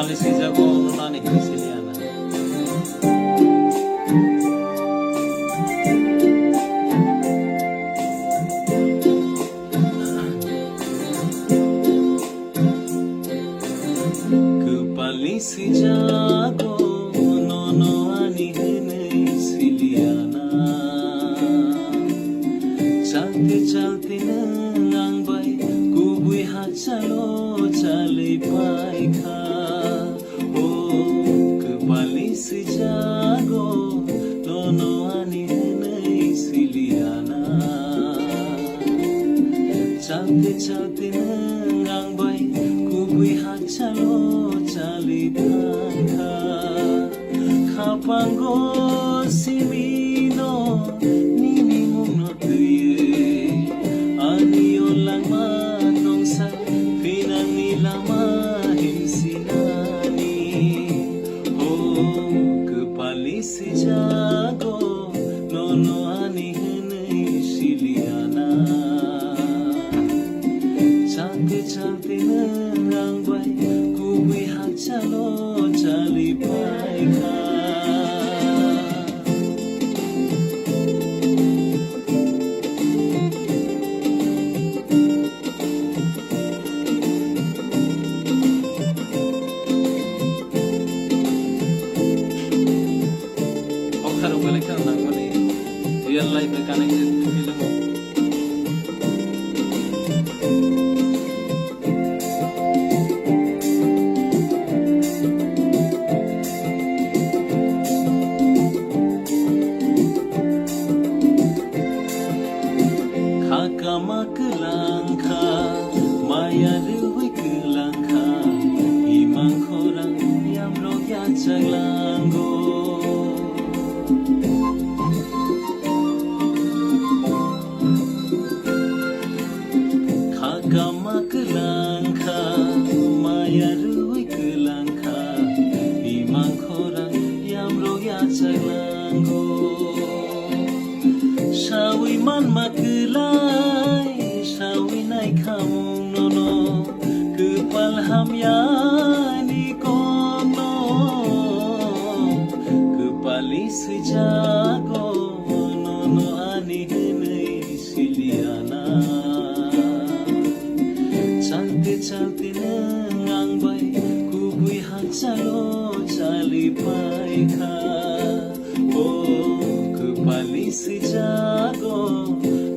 palisi jago nani hisiliana ke palisi jago nono ani hisiliana चलते चलते नंग by कुबुई हाथ चलो चले पाई खा ओ कपाली से जागो दोनों आनी नहीं सिलियाना चलते चलते नंग बाई कुबुई हाथ चलो चले पाई खा खापांगो सिमिनो nini mungno tuye anio langma nongsa pinani lama himsinani ho kepali se jago nono ani henai siliana chalte chalte nang bai kubi hak chalo chali pai kha real life connected film khaka maklangkha maya ruwi klangkha imang khorang yamro ya chaglango Gamaklanka maya ruwi klanka imang khorang yamro ya chaglango shawi man maklai shawi nai khamung nono kepal ham yani kono kepali sejago nono ani henai siliana चलते नंग by कुबुई हाथ चलो चली पाई खा ओ कपाली से जागो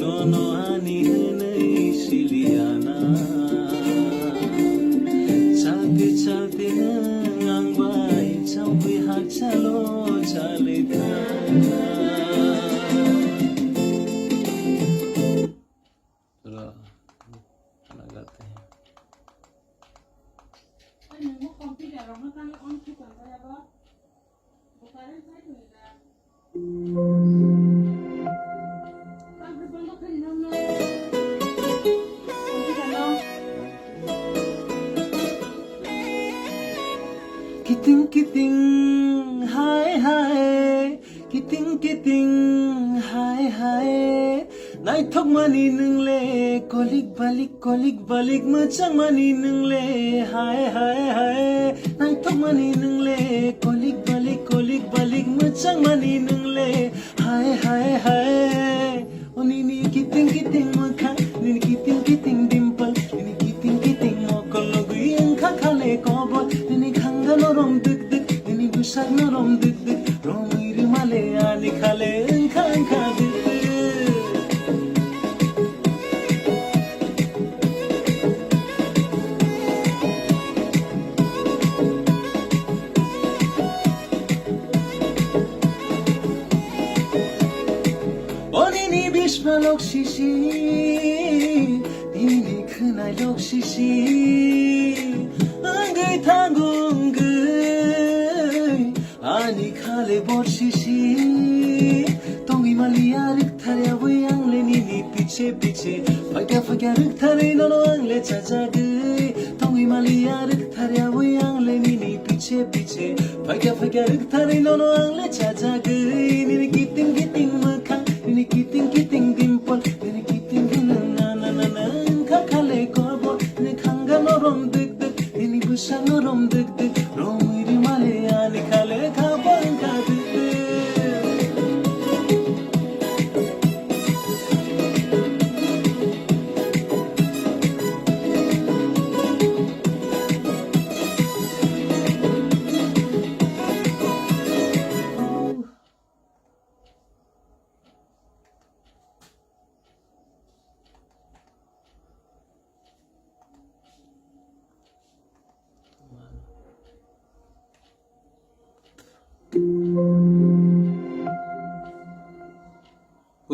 नोनो आनी नहीं सिलियाना चलते चलते नंग बाई कुबुई हाथ चलो चली पाई खा गाते हैं Kiting kiting hai hai kiting kiting hai hai nai thok mani nung le kolik balik macang mani nung le hai hai hai nai thok mani nung le kolik balik macang mani nung le hai hai hai oni ni kiting kiting makha ni kiting kiting dimple ni kiting kiting mokologui angkha khale kobo ni khanga norom dik dik ni busak norom dik dik romir male ani khale angkha angkha dik Lok sisi, ini kenai lok sisi, anggai tanggung gai, ani khale bor sisi, tongi malia rik thare awang le ni piche piche, fagya rik thare nono angle chacha gai, tongi malia rik thare awang le ni piche piche, fagya rik thare nono angle chacha gai, ni kiting makha, ni kiting dimple, ni kiting na khale korbo, ni khanga norom dik dik, ni busa norom dik dik.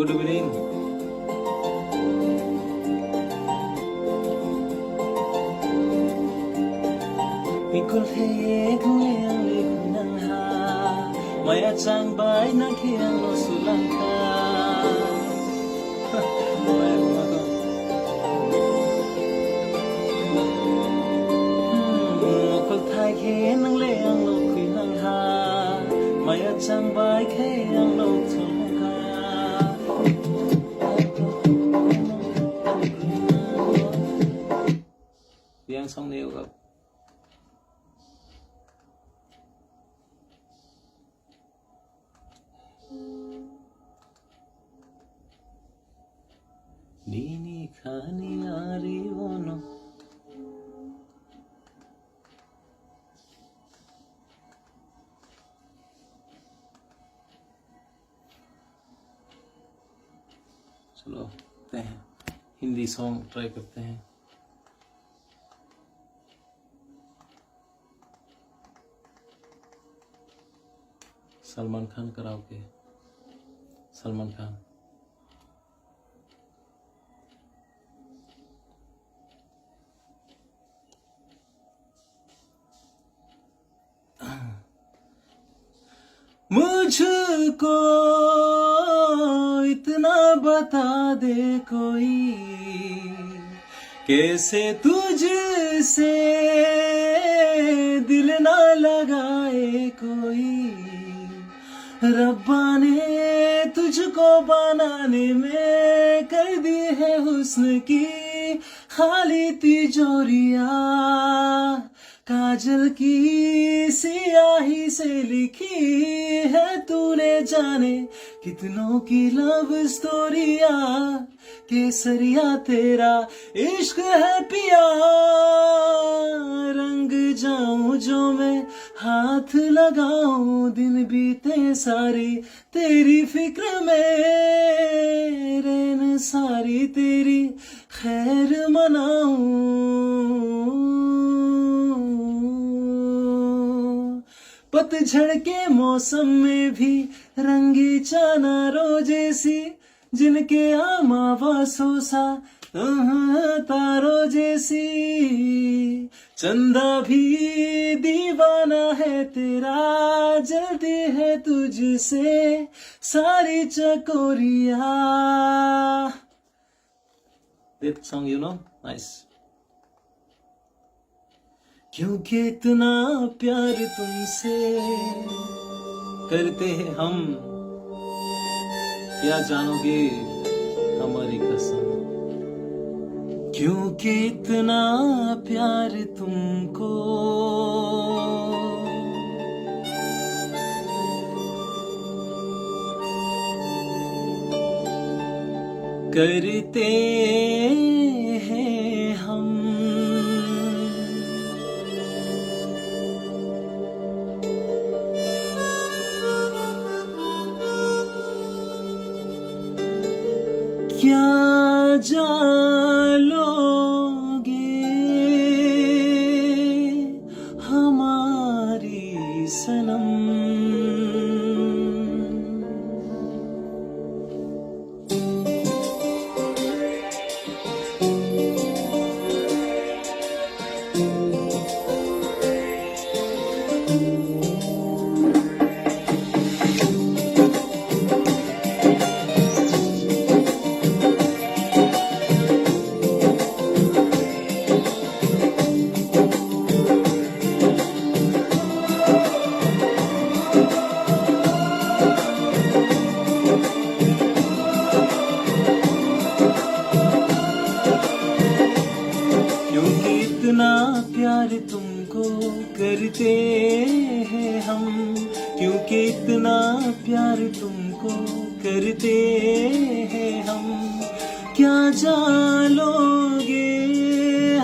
Good evening. Mikol he kule ang likunang ha, maya chang bay na kiyang no sulang ka. Mikol thai he nang le ang lo kui nang ha, maya chang bay he ang lo thung ka. Yang song nêu gặp. Nini khani ari wono चलो करते हैं Hindi song try करते हैं सलमान खान कराओगे सलमान खान मुझको इतना बता दे कोई कैसे तुझसे दिल ना लगाए कोई रब्बा ने तुझको बनाने में कर दी है हुस्न की खाली तिजोरिया काजल की सियाही से लिखी है तूने जाने कितनों की लव स्टोरिया केसरिया तेरा इश्क है पिया रंग जाऊं जो मैं हाथ लगाऊं दिन बीते सारी तेरी फिक्र में रैन सारी तेरी खैर मनाऊं पतझड़ के मौसम में भी रंगी चानारों जैसी जिनके आमावासों सा तारों जैसी चंदा भी दीवाना है तेरा जलती है तुझसे सारी चकोरिया That song you know? Nice. क्योंकि इतना प्यार तुमसे करते हैं हम क्या जानोगे हमारी कसम क्योंकि इतना प्यार तुमको करते हैं हम क्या जान लोगे हमारी सनम प्यार तुमको करते हैं हम क्योंकि इतना प्यार तुमको करते हैं हम क्या जालोगे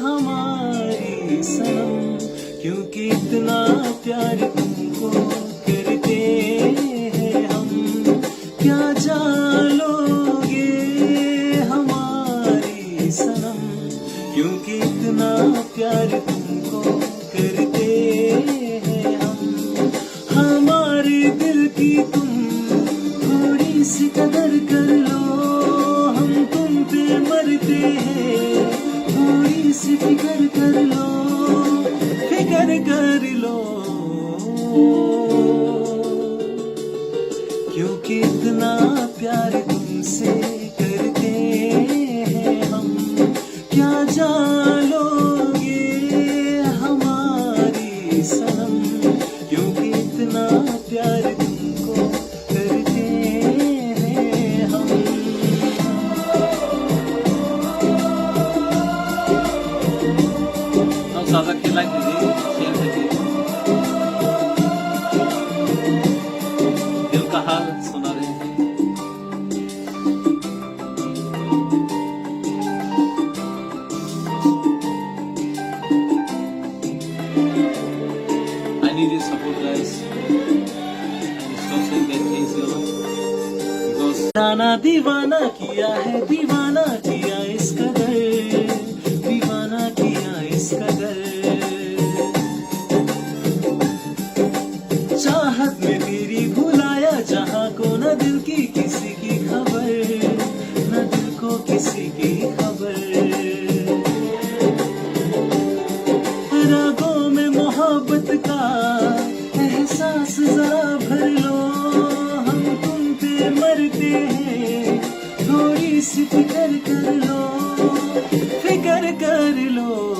हमारी सनम क्योंकि इतना प्यार तुमको करते हैं हम क्या जालोगे हमारी सनम क्योंकि इतना प्यार तुमको करते हैं हम हमारे दिल की तुम थोड़ी सी कदर कर लो कर लो, फिक्र कर लो, क्योंकि इतना प्यार तुमसे करते हैं हम, क्या जान लोगे हमारी सनम, क्योंकि इतना प्यार तुमको करते हैं हम। हम सादा खेला कीजिए, शेयर करिए, दिल का हाल सुना रहे हैं। I need your support, guys. And stop saying that things, you know. Because दीवाना किया है, दीवाना किया इस कदर, दीवाना किया इस कदर, चाहत में तेरी भुलाया जहां को, न दिल की किसी की खबर, न दिल को किसी की खबर, रागों में मोहब्बत का एहसास जरा भर लो, हम तुम पे मरते हैं, थोड़ी सी फिक्र कर लो, फिक्र कर लो।